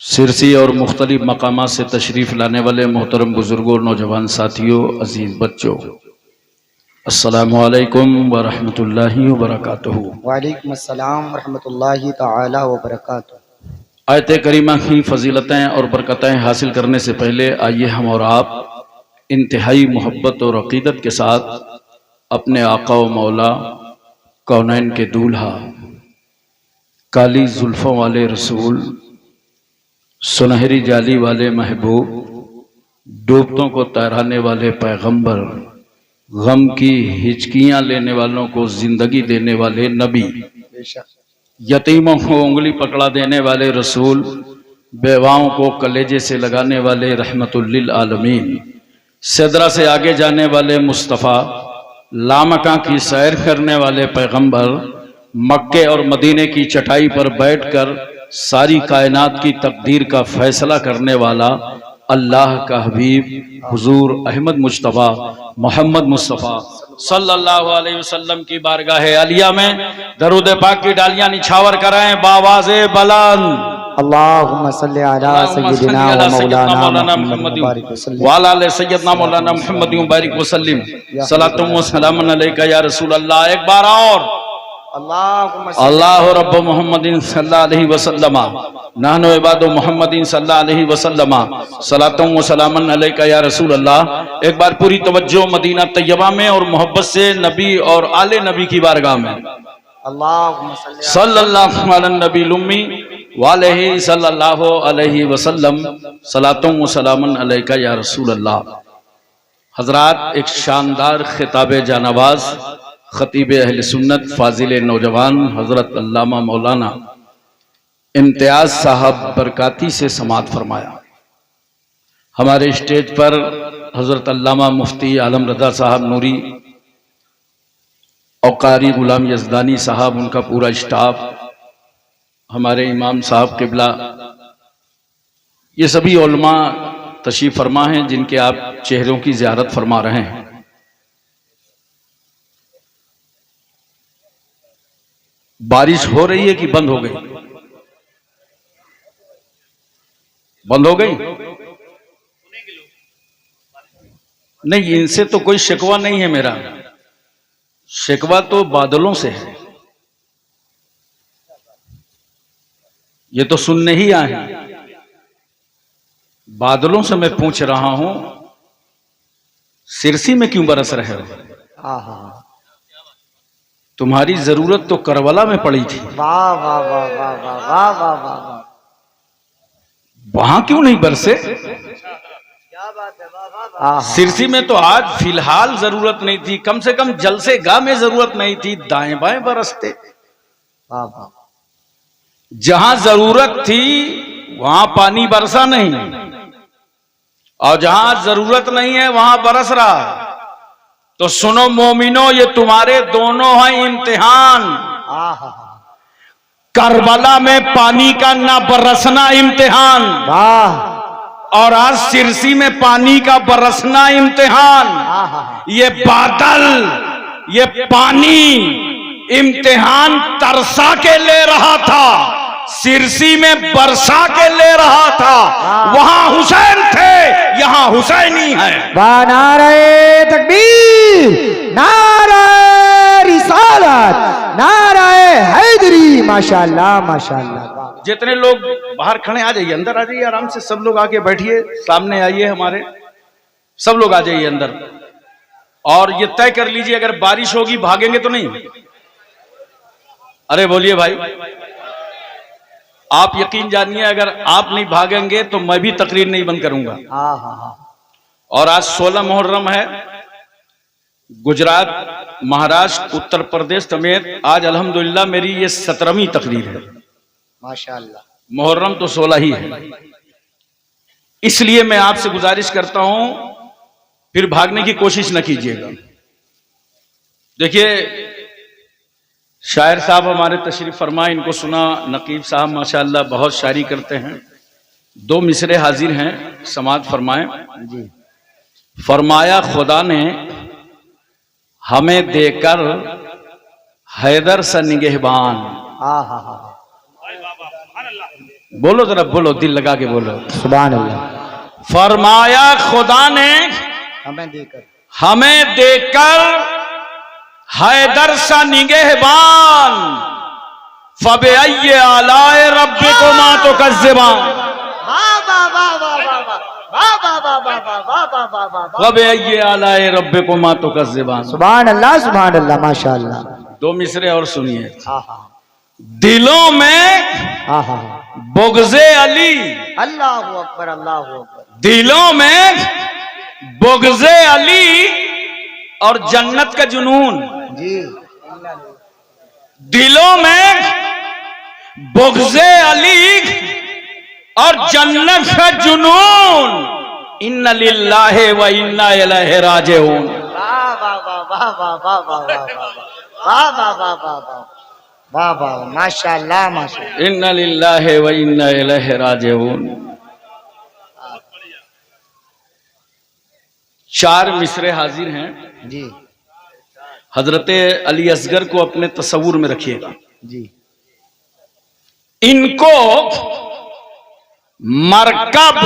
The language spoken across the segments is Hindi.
सिरसी और मुख्तलिफ मकामात से तशरीफ़ लाने वाले मोहतरम बुजुर्गों, नौजवान साथियों, अजीज़ बच्चों, अस्सलामु अलैकुम व रहमतुल्लाहि व बरकातुहू। वालेकुम अस्सलाम व रहमतुल्लाहि तआला व बरकातुहू। आयत करीमा की फ़जीलतें और बरकतें हासिल करने से पहले आइए हम और आप इंतहाई मोहब्बत और अक़ीदत के साथ अपने आका व मौला कौनैन के दूल्हा, काली जुल्फ़ों वाले रसूल, सुनहरी जाली वाले महबूब, डूबतों को तैराने वाले पैगंबर, गम की हिचकियां लेने वालों को जिंदगी देने वाले नबी, यतीमों को उंगली पकड़ा देने वाले रसूल, बेवाओं को कलेजे से लगाने वाले रहमतुल लिल आलमीन, सदरा से आगे जाने वाले मुस्तफ़ा, लामका की सैर करने वाले पैगंबर, मक्के और मदीने की चटाई पर बैठकर सारी कायनात की तकदीर का फैसला करने वाला अल्लाह का हबीब हुजूर अहमद मुश्तफ़ा मोहम्मद मुस्तफ़ा सल्लल्लाहु अलैहि वसल्लम की बारगाह आलिया में दरूद पाक की डालियां निछावर कराएं बावाज़े बुलंद। अल्लाहुम्मा सल्ली अला सय्यिदिना व मौलाना मुहम्मद व अला आलि सय्यिदना मौलाना मुहम्मद व बारिक वसल्लिम सलातु व सलामुन अलैका या रसूल अल्लाह। एक बार और अल्लाह रब्ब मुहम्मदिन सल्लल्लाहु अलैहि वसल्लम नहनु इबादु मुहम्मदिन सल्लल्लाहु अलैहि वसल्लम सलातु व सलामुन अलैका या रसूल अल्लाह। एक बार पूरी तवज्जो मदीना तैयबा में और मोहब्बत से नबी और आले नबी की बारगाह में सल्लल्लाहु अलैहि नबी लुम्मी वालेही सल्लल्लाहु अलैहि वसल्लम सलातु व सलामुन अलैका या रसूल अल्लाह। हजरात, एक शानदार खिताब जानवाज खतीब अहले सुन्नत फाजिल नौजवान हजरत अल्लामा मौलाना इम्तियाज साहब बरकाती से समात फरमाया। हमारे स्टेज पर हजरत अल्लामा मुफ्ती आलम रजा साहब नूरी और कारी गुलाम यजदानी साहब, उनका पूरा स्टाफ, हमारे इमाम साहब किबला, ये सभी उलमा तशरीफ फरमा हैं जिनके आप चेहरों की ज़ियारत फरमा रहे हैं। बारिश हो रही है कि बंद हो गई? बंद हो गई? नहीं, इनसे तो कोई शिकवा नहीं है मेरा, शिकवा तो बादलों से है। ये तो सुनने ही आए हैं। बादलों से मैं पूछ रहा हूं, सिरसी में क्यों बरस रहे हो? तुम्हारी जरूरत तो करबला में पड़ी थी। वाह वाह वाह वाह वाह वाह वाह वाह। वहां क्यों नहीं बरसे? क्या बात है, वाह वाह। सिरसी में तो आज फिलहाल जरूरत नहीं थी, कम से कम जलसे गाह में जरूरत नहीं थी, दाएं बाएं बरसते। वाह वाह। जहां जरूरत थी वहां पानी बरसा नहीं, और जहां जरूरत नहीं है वहां बरस रहा है। तो सुनो मोमिनो, ये तुम्हारे दोनों हैं इम्तिहान। करबला में पानी का ना बरसना इम्तिहान, और आज सिरसी में पानी का बरसना इम्तिहान। ये बादल, ये पानी इम्तिहान तरसा के ले रहा था, सिरसी में बरसा के ले रहा था। वहां हुसैन थे, यहां हुसैनी है। नारे तकबीर, नारे रिसालत, नारे हैदरी। माशाअल्लाह माशाअल्लाह। जितने लोग बाहर खड़े आ जाइए, अंदर आ जाइए, आराम से सब लोग आके बैठिए, सामने आइए हमारे, सब लोग आ जाइए अंदर। और ये तय कर लीजिए, अगर बारिश होगी भागेंगे तो नहीं? अरे बोलिए भाई, आप यकीन जानिए, अगर आप नहीं भागेंगे तो मैं भी तकरीर नहीं बंद करूंगा। और आज 16 मुहर्रम है। गुजरात, महाराष्ट्र, उत्तर प्रदेश समेत आज अल्हम्दुलिल्लाह मेरी ये 17वीं तकरीर है। माशाअल्लाह। मुहर्रम तो 16 ही है। इसलिए मैं आपसे गुजारिश करता हूं, फिर भागने की कोशिश न कीजिएगा। देखिए, शायर साहब हमारे तशरीफ फरमा, इनको सुना, नकीब साहब माशाअल्लाह बहुत शायरी करते हैं। 2 मिसरे हाजिर हैं, समात फरमाएं जी। फरमाया खुदा ने हमें देकर हैदर सा निगहबान, बोलो जरा, बोलो, दिल लगा के बोलो। सुभान अल्लाह। फरमाया खुदा ने हमें देकर हैदर सा निगहबान, फबअय्यि आलाए रब्बिकुमा तुकज़्ज़िबान, फबअय्यि आलाए रब्बिकुमा तुकज़्ज़िबान। सुभान अल्लाह माशाअल्लाह। दो मिसरे और सुनिए। दिलों में बुग़्ज़े अली, अल्लाहु अकबर अल्लाहु अकबर। दिलों में बुग़्ज़े अली और जन्नत का जुनून। जी। दिलों में बुग़्ज़े अली और जन्नत का जुनून। इन्ना लिल्लाहि व इन्ना इलैहि राजिऊन। वाह वाह वाह वाह वाह वाह वाह वाह वाह वाह वाह वाह वाह माशाअल्लाह माशाअल्लाह। इन्ना लिल्लाहि व इन्ना इलैहि राजिऊन। 4 मिसरे हाजिर हैं जी। हजरत अली असगर को अपने तसव्वुर में रखिएगा जी। इनको मरकब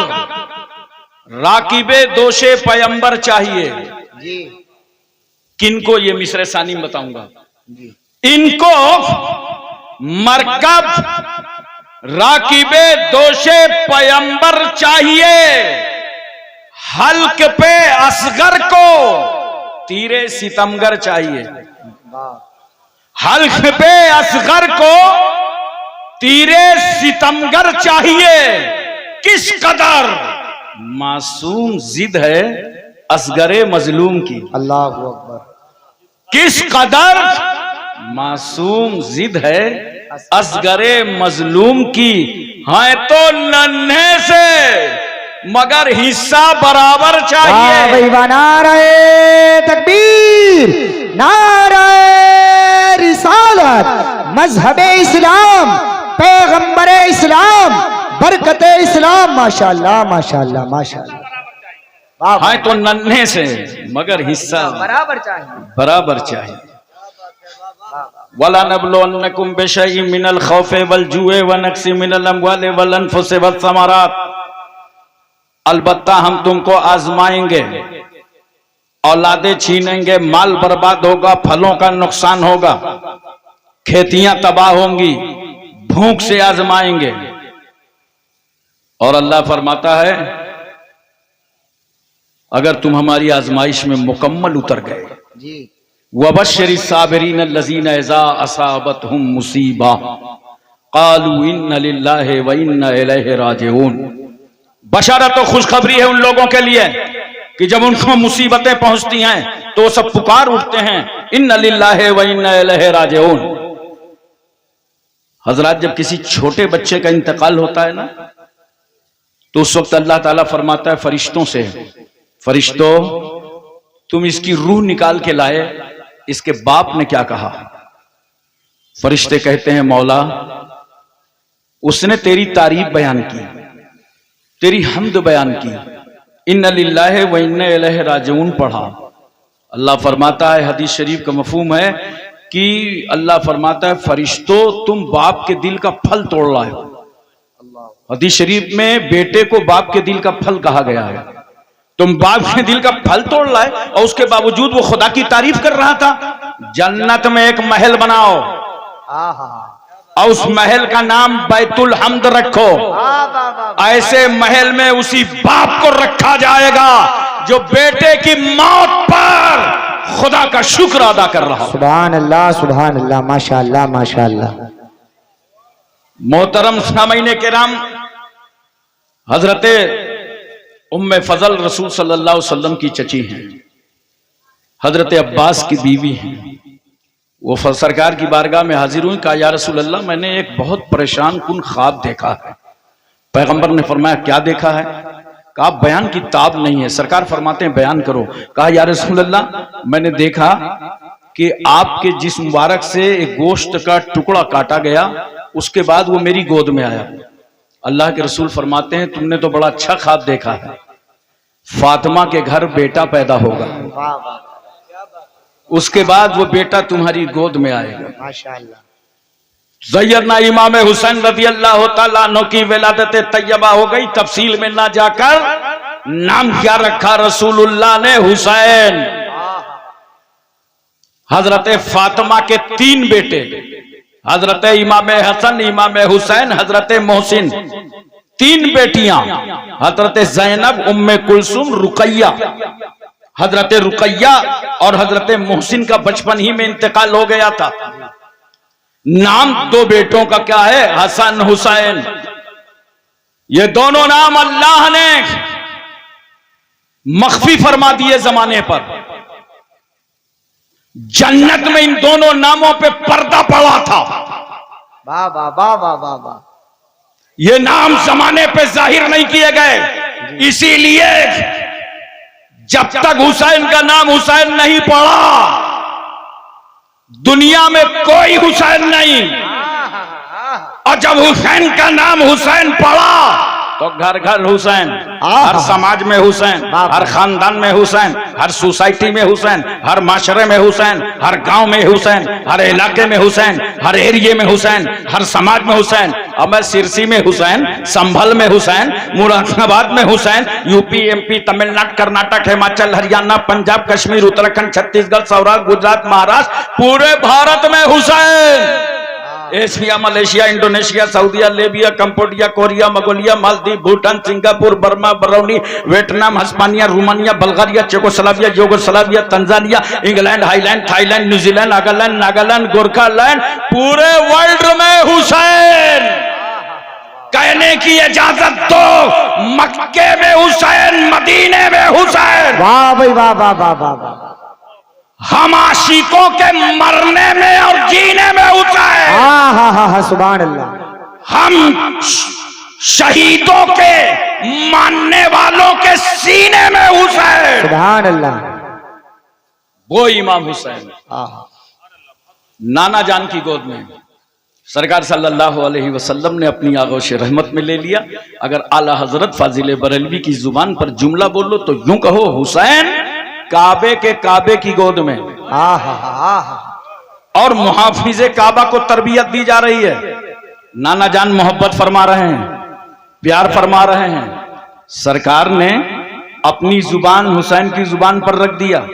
राकिबे दोशे पैगंबर चाहिए। जी। किनको? ये मिसरे सानी में बताऊंगा। जी। इनको मरकब राकिबे दोशे पैगंबर चाहिए। हल्क पे असगर को तीरे सितमगर चाहिए। हल्क पे असगर को तीरे सितमगर चाहिए। किस कदर मासूम जिद है असगरे मजलूम की। अल्लाहु अकबर। किस कदर मासूम जिद है असगरे मजलूम की। है तो नन्हे से मगर हिस्सा बराबर चाहिए। नारे तकबीर, नारे रिसालत, मजहबे इस्लाम, पैगंबरे इस्लाम, बरकते इस्लाम। माशाअल्लाह माशाअल्लाह माशाअल्लाह। हाँ तो नन्हे से मगर हिस्सा बराबर चाहिए, बराबर चाहिए। वला नबलुवन्नकुम बिशैइन मिनल खौफि वल जुए व नक्सिम मिनल अमवालि वल अनफुसि वस समारात। अलबत्ता हम तुमको आजमाएंगे, औलादे छीनेंगे, माल बर्बाद होगा, फलों का नुकसान होगा, खेतियां तबाह होंगी, भूख से आजमाएंगे। और अल्लाह फरमाता है अगर तुम हमारी आजमाइश में मुकम्मल उतर गए, वबश्शिरि साबिरीन अल्लज़ीना इज़ा असाबतहुम मुसीबा क़ालू इन्ना लिल्लाहि व इन्ना इलैहि राजिऊन। बशारत तो खुशखबरी है उन लोगों के लिए कि जब उनको मुसीबतें पहुंचती हैं तो सब पुकार उठते हैं इन्ना लिल्लाहि व इन्ना इलैहि राजिऊन। हजरात, जब किसी छोटे बच्चे का इंतकाल होता है ना तो उस वक्त अल्लाह ताला फरमाता है फरिश्तों से, फरिश्तों तुम इसकी रूह निकाल के लाए, इसके बाप ने क्या कहा? फरिश्ते कहते हैं मौला उसने तेरी तारीफ बयान की, तेरी हम्द बयान की, इन्ना लिल्लाहि व इन्ना इलैहि राजिऊन पढ़ा। अल्लाह फरमाता है, हदीस शरीफ का मफहूम है कि अल्लाह फरमाता है फरिश्तों तुम बाप के दिल का फल तोड़ लाए हो। हदीस शरीफ में बेटे को बाप के दिल का फल कहा गया है। तुम बाप के दिल का फल तोड़ लाए और उसके बावजूद वो खुदा की तारीफ कर रहा था। जन्नत में एक महल बनाओ और उस महल का नाम बैतुल हम्द रखो। ऐसे महल में उसी बाप को रखा जाएगा जो बेटे की मौत पर खुदा का शुक्र अदा कर रहा हो। सुभान अल्लाह माशाअल्लाह माशाअल्लाह। मोहतरम सामईन किराम, हजरते उम्मे फजल रसूल सल्लल्लाहु अलैहि वसल्लम की चची हैं, हजरत अब्बास की बीवी हैं। वो सरकार की बारगाह में हाजिर हुई, कहा या रसूल अल्लाह मैंने एक बहुत परेशान कुन ख्वाब देखा है। पैगंबर ने फरमाया क्या देखा है? कहा बयान की ताब नहीं है। सरकार फरमाते हैं बयान करो। कहा या रसूल अल्लाह मैंने देखा कि आपके जिस्म मुबारक से एक गोश्त का टुकड़ा काटा गया, उसके बाद वो मेरी गोद में आया। अल्लाह के रसूल फरमाते हैं तुमने तो बड़ा अच्छा ख्वाब देखा है, फातिमा के घर बेटा पैदा होगा, उसके बाद वो बेटा तुम्हारी गोद में आएगा। माशाअल्लाह। सैयदना इमाम हुसैन रज़ी अल्लाह तआला अन्हु की विलादत तैयबा हो गई। तफसील में ना जाकर नाम क्या रखा रसूलुल्लाह ने? हुसैन। हजरत फातिमा के 3 बेटे, हजरत इमाम हसन, इमाम हुसैन, हजरत मोहसिन, 3 बेटियां, हजरत जैनब, उम्मे कुलसुम, रुकैया। हजरत रुकैया और हजरत मोहसिन का बचपन ही में इंतकाल हो गया था। नाम 2 बेटों का क्या है? हसन, हुसैन। ये दोनों नाम अल्लाह ने मख्फी फरमा दिए जमाने पर। जन्नत में इन दोनों नामों पे पर्दा पड़ा था। वाह वाह वाह वाह वाह वाह। ये नाम जमाने पे जाहिर नहीं किए गए, इसीलिए जब तक हुसैन का नाम हुसैन नहीं पड़ा, दुनिया में कोई हुसैन नहीं। और जब हुसैन का नाम हुसैन पड़ा तो घर घर हुसैन, हर समाज में हुसैन, हर खानदान में हुसैन, हर सोसाइटी में हुसैन, हर माशरे में हुसैन, हर गांव में हुसैन, हर इलाके में हुसैन, हर एरिया में हुसैन, हर समाज में हुसैन। अब मैं सिरसी में हुसैन, संभल में हुसैन, मुरादाबाद में हुसैन, यूपी, एमपी, तमिलनाडु, कर्नाटक, हिमाचल, हरियाणा, पंजाब, कश्मीर, उत्तराखंड, छत्तीसगढ़, सौराष्ट्र, गुजरात, महाराष्ट्र, पूरे भारत में Hussain. Asia, Malaysia, Indonesia, Saudi Arabia, Cambodia, Korea, Mongolia, Maldives, Bhutan, Singapore, Burma, Barauni, Vietnam, Hispania, Romania, Bulgaria, Czechoslovakia, Yugoslavia, Tanzania, England, highland, Thailand, New Zealand, Nagaland, Nagaland, Gorkhaland, पूरे वर्ल्ड में हुसैन। कहने की इजाजत दो, मक्के में हुसैन, मदीने में हुसैन। वाह भाई वाह वाह वाह वाह वाह। हम आशिकों के मरने में और जीने में हुसैन। हाँ हाँ हाँ हाँ, सुभान अल्लाह। हम शहीदों के मानने वालों के सीने में हुसैन। सुभान अल्लाह। वो इमाम हुसैन नाना जान की गोद में सरकार सल्लल्लाहु अलैहि वसल्लम ने अपनी आगोश रहमत में ले लिया। अगर आला हजरत फाजिल बरेलवी की जुबान पर जुमला बोलो तो यूं कहो, हुसैन काबे की गोद में। और मुहाफिजे काबा को तरबियत दी जा रही है। नाना जान मोहब्बत फरमा रहे हैं, प्यार फरमा रहे हैं। सरकार ने अपनी जुबान हुसैन की जुबान पर रख दिया।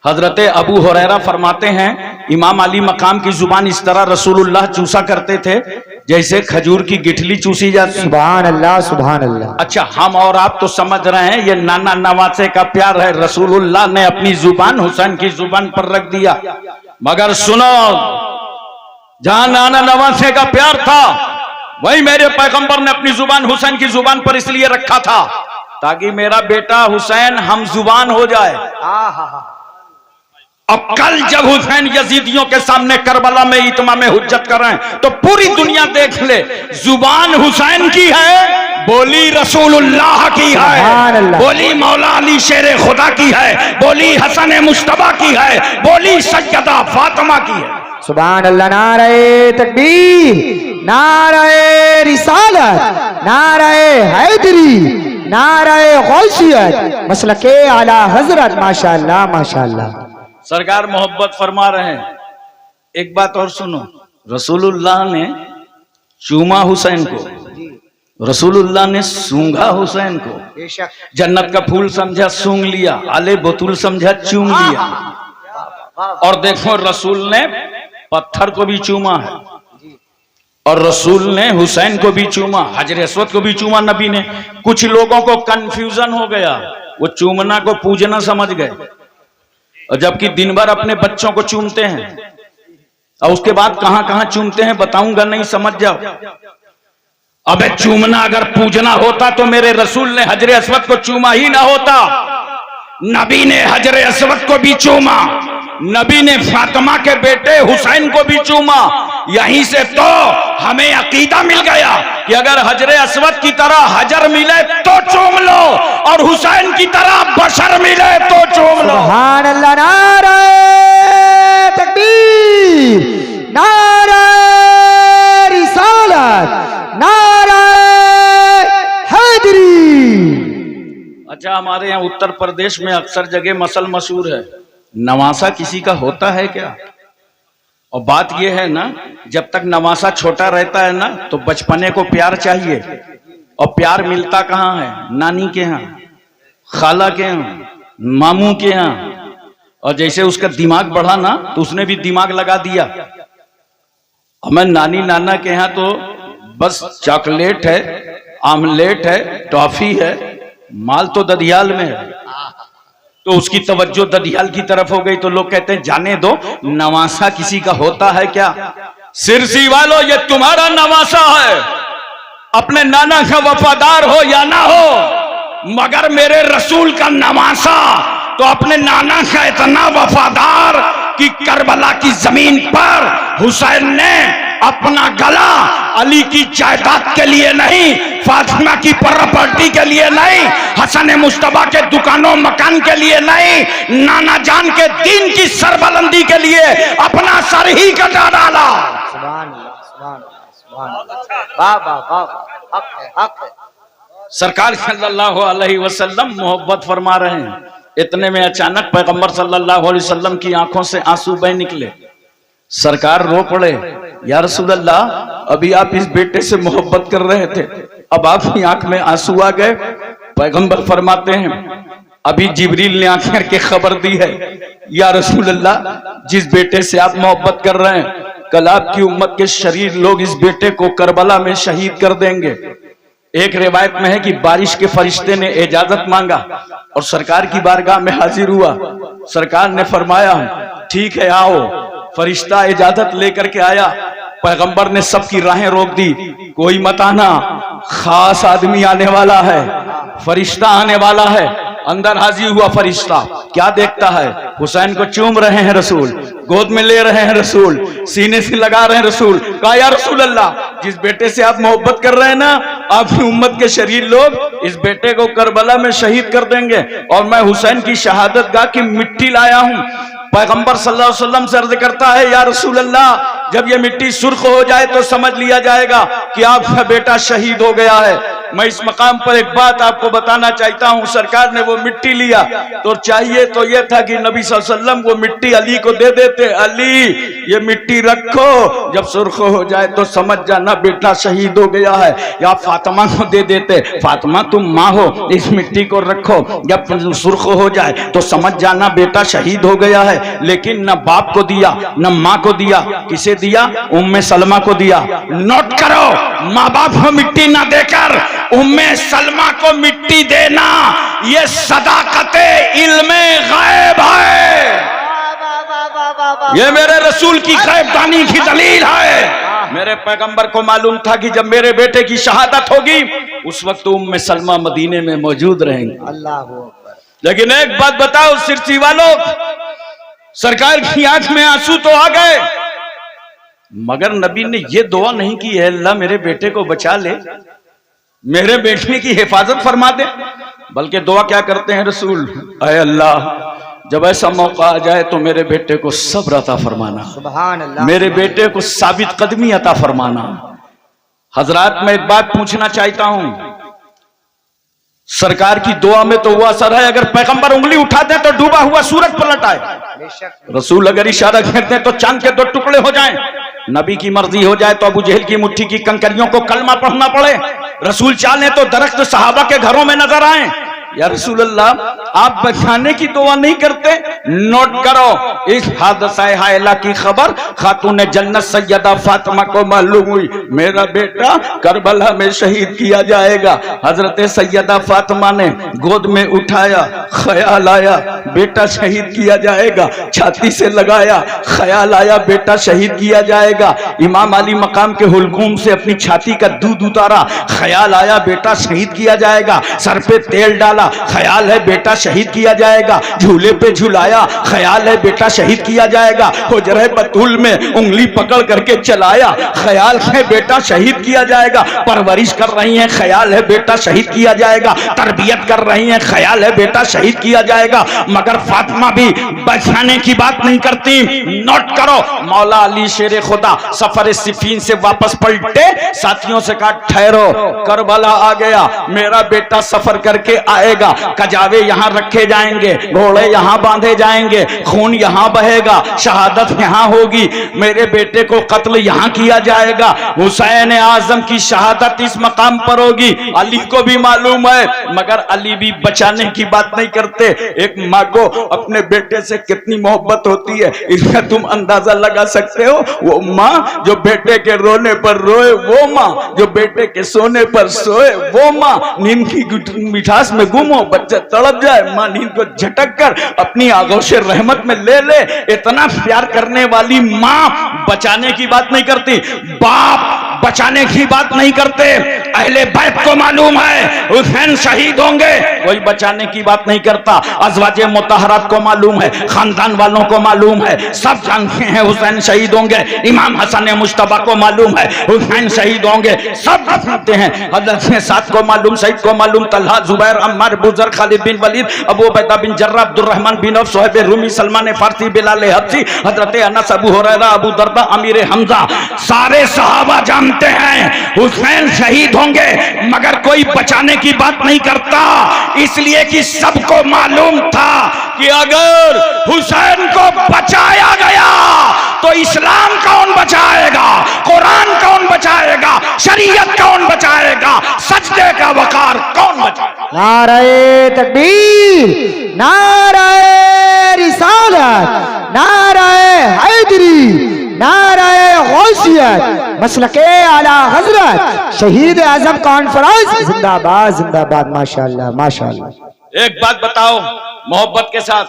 हजरत अबू हुरैरा फरमाते हैं, इमाम अली मकाम की जुबान इस तरह रसूलुल्लाह चूसा करते थे जैसे खजूर की गिठली चूसी जाती। सुभान अल्लाह सुभान अल्लाह। अच्छा, हम और आप तो समझ रहे हैं ये नाना नवासे का प्यार है। रसूलुल्लाह ने अपनी जुबान हुसैन की जुबान पर रख दिया। मगर सुनो, जहां नाना नवासे का प्यार था, वही मेरे पैगंबर ने अपनी जुबान हुसैन की जुबान पर इसलिए रखा था ताकि मेरा बेटा हुसैन हम जुबान हो जाए। अब कल जब हुसैन यजीदियों के सामने करबला में इत्माम हुज्जत कर रहे हैं तो पूरी दुनिया देख ले, जुबान हुसैन की है, बोली रसूलुल्लाह की है, बोली मौला अली शेर खुदा की है, बोली हसन मुश्तबा की है, बोली सैयदा फातिमा की है। सुभान अल्लाह। नारे तकबीर, नारे रिसालत, नारे हैदरी, नारे गौसियत, मसलके आला हजरत। माशाअल्लाह माशाअल्लाह। सरकार मोहब्बत फरमा रहे हैं। एक बात और सुनो, रसूलुल्लाह ने चूमा हुसैन को, रसूलुल्लाह ने सूंघा हुसैन को। जन्नत का फूल समझा सूंघ लिया, आले बतूल समझा चूम लिया। और देखो रसूल ने पत्थर को भी चूमा है और रसूल ने हुसैन को भी चूमा, हजर अस्वद को भी चूमा नबी ने। कुछ लोगों को कंफ्यूजन हो गया, वो चूमना को पूजना समझ गए, और जबकि दिन भर अपने बच्चों को चूमते हैं और उसके बाद कहां कहां चूमते हैं बताऊंगा, नहीं समझ जाओ। अबे चूमना अगर पूजना होता तो मेरे रसूल ने हजर अस्वद को चूमा ही ना होता। नबी ने हजर अस्वद को भी चूमा, नबी ने फातिमा के बेटे हुसैन को भी चूमा। यहीं से तो हमें अकीदा मिल गया कि अगर हजर अस्वद की तरह हजर मिले तो चूम लो और हुसैन की तरह बशर मिले तो चूम लो। सुभान अल्लाह। नारे तकबीर, नारे रिसालत, नारे हैदरी। अच्छा, हमारे यहाँ उत्तर प्रदेश में अक्सर जगह मसल मशहूर है, नवासा किसी का होता है क्या? और बात यह है ना, जब तक नवासा छोटा रहता है ना तो बचपने को प्यार चाहिए, और प्यार मिलता कहाँ है? नानी के यहाँ, खाला के यहाँ, मामू के यहाँ। और जैसे उसका दिमाग बढ़ा ना तो उसने भी दिमाग लगा दिया। मैं नानी नाना के यहाँ तो बस चॉकलेट है, आमलेट है, टॉफी है, माल तो ददियाल में है। तो उसकी तवज्जो ददियाल की तरफ हो गई तो लोग कहते हैं जाने दो, नवासा किसी का होता है क्या? सिरसी वालों, ये तुम्हारा नवासा है। अपने नाना का वफादार हो या ना हो, मगर मेरे रसूल का नवासा तो अपने नाना का इतना वफादार कि करबला की जमीन पर हुसैन ने अपना गला अली की जायदाद के लिए नहीं, फातिमा की प्रॉपर्टी के लिए नहीं, हसन मुस्तफा के दुकानों मकान के लिए नहीं, नाना जान के दीन की सरबलंदी के लिए अपना सर ही कटा डाला। सुभान अल्लाह, सुभान अल्लाह, सुभान अल्लाह। वाह वाह वाह, हक है, हक है। सरकार सल्लल्लाहु अलैहि वसल्लम मोहब्बत फरमा रहे हैं। इतने में अचानक पैगंबर सल्लल्लाहु अलैहि वसल्लम की आंखों से आंसू बह निकले। सरकार रो पड़े, या रसूल अल्लाह, अभी आप इस बेटे से मोहब्बत कर रहे थे, अब आपकी आंख में आंसू आ गए। पैगंबर फरमाते हैं, अभी जिब्रील ने आकर के खबर दी है, या रसूल अल्लाह, जिस बेटे से आप मोहब्बत कर रहे हैं, कल आपकी उम्मत के शरीर लोग इस बेटे को करबला में शहीद कर देंगे। एक रिवायत में है कि बारिश के फरिश्ते ने इजाजत मांगा और सरकार की बारगाह में हाजिर हुआ। सरकार ने फरमाया, ठीक है आओ। फरिश्ता इजाजत लेकर के आया। पैगंबर ने सबकी राहें रोक दी, कोई मत आना, खास आदमी आने वाला है, फरिश्ता आने वाला है। अंदर हाजिर हुआ फरिश्ता, क्या देखता है? हुसैन को चूम रहे हैं रसूल, गोद में ले रहे हैं रसूल, सीने से लगा रहे हैं रसूल। कहा, या रसूल अल्लाह, जिस बेटे से आप मोहब्बत कर रहे हैं ना, आपकी उम्मत के शरीर लोग इस बेटे को करबला में शहीद कर देंगे, और मैं हुसैन की शहादत गाह की मिट्टी लाया हूं। पैगंबर सल्लल्लाहु अलैहि वसल्लम से अर्ज करता है, या रसूल अल्लाह, जब ये मिट्टी सुर्ख हो जाए तो समझ लिया जाएगा कि आपका बेटा शहीद हो गया है। मैं इस मकाम पर एक बात आपको बताना चाहता हूं। सरकार ने वो मिट्टी लिया तो चाहिए तो ये था कि नबी सल्लल्लाहु अलैहि वसल्लम वो मिट्टी अली को दे देते, अली ये मिट्टी रखो, जब सुर्ख हो जाए तो समझ जाना बेटा शहीद हो गया है। या फातिमा को दे देते, फातिमा तुम माँ हो, इस मिट्टी को रखो, जब सुर्ख हो जाए तो समझ जाना बेटा शहीद हो गया है। लेकिन न बाप को दिया न माँ को दिया, किसे दिया? उम्मे सलमा को दिया। नोट करो, माँ बाप को मिट्टी ना देकर उम्मे सलमा को मिट्टी देना, ये सदाकते इल्मे गैब है। ये मेरे रसूल की गैबदानी की दलील है। मेरे पैगंबर को मालूम था कि जब मेरे बेटे की शहादत होगी उस वक्त उम्मे सलमा मदीने में मौजूद रहेंगे। अल्लाह हू अकबर। लेकिन एक बात बताओ सिरसी वालों, सरकार की आंख में आंसू तो आ गए, मगर नबी ने ये दुआ नहीं की है, अल्लाह मेरे बेटे को बचा ले, मेरे बेटे की हिफाजत फरमा दे। बल्कि दुआ क्या करते हैं रसूल? अय अल्लाह, जब ऐसा मौका आ जाए तो मेरे बेटे को सब्र अता फरमाना, सुभान अल्लाह, मेरे बेटे को साबित कदमी अता फरमाना। हजरात, मैं एक बात पूछना चाहता हूं, सरकार की दुआ में तो वो असर है, अगर पैगंबर उंगली उठाते हैं तो डूबा हुआ सूरज पलट आए, रसूल अगर इशारा करते हैं तो चांद के 2 टुकड़े हो जाएं, नबी की मर्जी हो जाए तो अबू जहल की मुट्ठी की कंकरियों को कलमा पढ़ना पड़े, रसूल चाहे तो दरख्त सहाबा के घरों में नजर आए। या रसूल अल्लाह, आप बचाने की दुआ नहीं करते? नोट करो, इस हादसा हायला की खबर खातून जन्नत सैयदा फातिमा को मालूम हुई, मेरा बेटा करबला में शहीद किया जाएगा। हजरत सैयदा फातिमा ने गोद में उठाया, ख्याल आया बेटा शहीद किया जाएगा, छाती से लगाया, ख्याल आया बेटा शहीद किया जाएगा। इमाम अली मकाम के हुलकूम से अपनी छाती का दूध उतारा, ख्याल आया बेटा शहीद किया जाएगा। सर पे तेल डाला, ख्याल है बेटा शहीद किया जाएगा। झूले पे झुलाया, ख्याल है बेटा शहीद किया जाएगा। हुजरे बतूल में उंगली पकड़ करके चलाया, ख्याल है बेटा शहीद किया जाएगा। परवरिश कर रही हैं, ख्याल है बेटा शहीद किया जाएगा। तरबियत कर रही हैं, ख्याल है बेटा शहीद किया जाएगा, मगर फातिमा भी बचाने की बात नहीं करती। नोट करो, मौला अली शेर खुदा सफर सिफीन से वापस पलटे, साथियों से कहा ठहरो, करबला आ गया, मेरा बेटा सफर करके आएगा, कजावे यहाँ रखे जाएंगे, घोड़े यहाँ बांधे जाएंगे, खून यहाँ बहेगा, शहादत यहाँ होगी, मेरे बेटे को कत्ल यहाँ किया जाएगा, हुसैन आजम की शहादत इस मकाम पर होगी। अली को भी मालूम है, मगर अली भी बचाने की बात नहीं करते। एक माँ को अपने बेटे से कितनी मोहब्बत होती है, इसका तुम अंदाजा लगा सकते हो। वो माँ जो बेटे के रोने पर रोए, वो माँ जो बेटे के सोने पर सोए, वो माँ नींद की मिठास में गुम हो, बच्चा तड़प जाए, माँ नींद को झटक कर अपनी आगोश रहमत में ले ले, इतना प्यार करने वाली माँ बचाने की बात नहीं करती, बाप बचाने की बात नहीं करते। अहले बैत को मालूम है हुसैन शहीद होंगे, कोई बचाने की बात नहीं करता। अज़वाजे मुतहरात को मालूम है, खानदान वालों को मालूम है, सब जानते हैं हुसैन शहीद होंगे। इमाम हसन मुश्तबा को मालूम है हुसैन शहीद होंगे, सब जानते हैं। हज़रत साद को मालूम, सईद को मालूम, Talha, Zubair, Ammar, Buzar, Khalid bin Walid, Abu Ubaida bin Jarrah, Abdurrahman bin Auf, Suhaib Rumi, Salman Farsi, Bilal Habshi, हज़रत अनस, अबू हुरैरा, अबू दरदा, अमीर हमजा, सारे सहाबा जानते हैं हुसैन शहीद होंगे, मगर कोई बचाने की बात नहीं करता, इसलिए कि सबको मालूम था कि अगर हुसैन को बचाया गया तो इस्लाम कौन बचाएगा, कुरान कौन बचाएगा, शरीयत कौन बचाएगा, सजदे का वकार कौन बचाएगा। नारे तकबीर, नारे रिसालत, नारे हैदरी, नारे गौसियत, मसलके आला हजरत शहीद आजम कॉन्फ्रेंस जिंदाबाद जिंदाबाद। माशाअल्लाह माशाअल्लाह। एक बात बताओ मोहब्बत के साथ,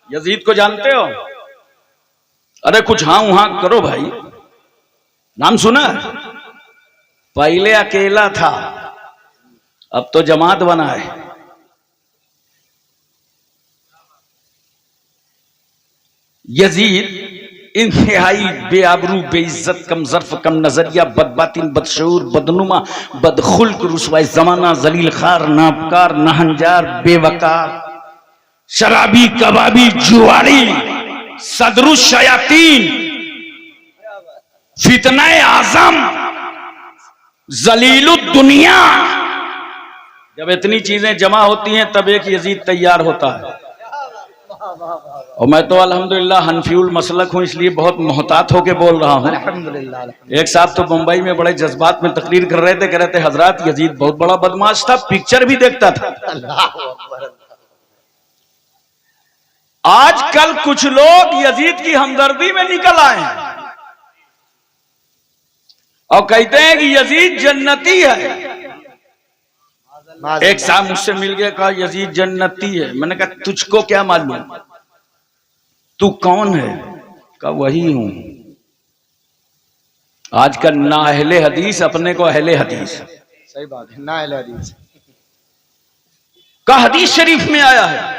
यजीद को जानते हो? अरे कुछ हाँ वहां करो भाई, नाम सुना? पहले अकेला था, अब तो जमात बना है। यजीद इंतहाई बेआबरू, बेइज्जत, कम ज़र्फ, कम नजरिया, बदबातिन, बदशऊर, बदनुमा, बदखुल्क, रुसवाए जमाना, जलील खार, नापकार, नहंजार, बेवकार, शराबी, कबाबी, जुआरी, सदरुश शयातीन, फितनाए आजम, जलीलुद दुनिया। जब इतनी चीजें जमा होती हैं तब एक यजीद तैयार होता है। और मैं तो अल्हम्दुलिल्लाह हनफियुल मसलक हूं, इसलिए बहुत मोहतात होके बोल रहा हूं। अल्हम्दुलिल्लाह। एक साहब तो मुंबई में बड़े जज्बात में तकरीर कर रहे थे, कह रहे थे हजरत यजीद बहुत बड़ा बदमाश था, पिक्चर भी देखता था। आजकल कुछ लोग यजीद की हमदर्दी में निकल आए हैं और कहते हैं कि यजीद जन्नती है। एक साहब मुझसे मिल गया, कहा यजीद जन्नती है। मैंने कहा तुझको क्या मालूम, तू कौन है? कहा वही हूं। आजकल ना अहले हदीस अपने को अहले हदीस, सही बात है, ना अहले हदीस का हदीस शरीफ में आया है